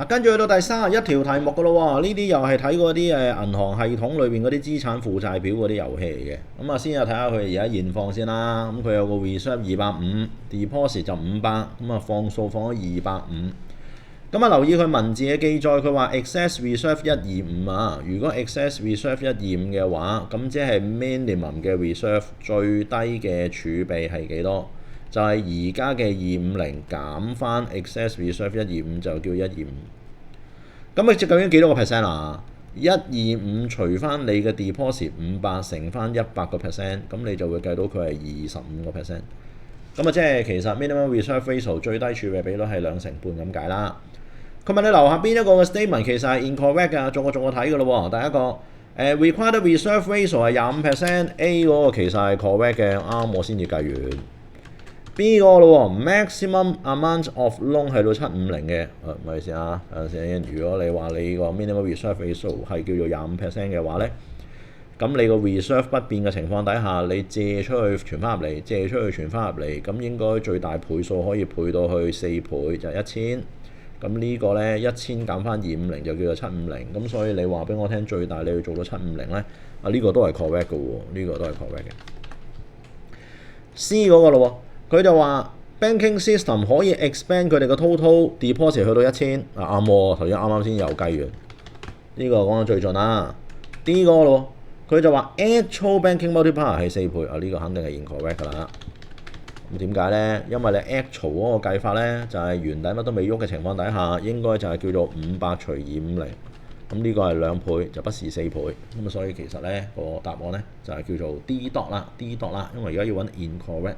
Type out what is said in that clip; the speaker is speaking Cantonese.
跟住去到第31條題目㗎咯喎，呢啲又係睇嗰啲銀行系統裏邊嗰啲資產負債表嗰啲遊戲嚟嘅。咁啊，先有睇下佢而家現況先啦。咁佢有個 reserve 250，deposit 就500，咁啊放數放咗250。咁啊留意佢文字嘅記載，佢話 excess reserve 125啊。如果 excess reserve 125嘅話，咁即係 minimum 嘅 reserve 最低嘅儲備係幾多？就係而家嘅250減翻 excess reserve 125就叫125。咁啊，究竟幾多個 percent 啊？125除翻你嘅 deposit 500乘翻100%，咁你就會計到佢係25%。咁啊，即係其實 minimum reserve ratio 最低儲備比率係2成半咁解啦。佢問你樓下邊一個嘅 statement 其實係 incorrect 㗎，逐個睇㗎咯喎。第一個required reserve ratio 係25%，A 嗰個其實係 correct 嘅，啱我先至計完。B 個咯喎 ，maximum amount of loan 係到750嘅，唔好意思啊，如果你話你個 minimum reserve ratio 係叫做25% 嘅話咧，咁你個 reserve 不變嘅情況底下，你借出去傳翻入嚟，借出去傳翻入嚟，咁應該最大倍數可以倍到去4倍，就係1000。咁呢個咧1000減翻250就叫做750，咁所以你話俾我聽最大你要做到750咧，呢個都係 correct 嘅喎，呢個都係 correct 嘅。C 嗰個咯喎，佢就話 banking system 可以 expand 佢哋嘅 total deposit 去到1000，啱喎，頭先啱先又計完，呢個講得最盡啦。D 嗰個咯，佢就話 actual banking multiplier 係4倍，呢個肯定係 incorrect 㗎啦。咁點解咧？因為你 actual 嗰個計法咧，就係原底乜都未喐嘅情況底下，應該就係叫做500除250。咁呢個係2倍，就不是4倍。咁所以其實咧個答案咧就係叫做 D dot 啦，因為而家要揾 incorrect。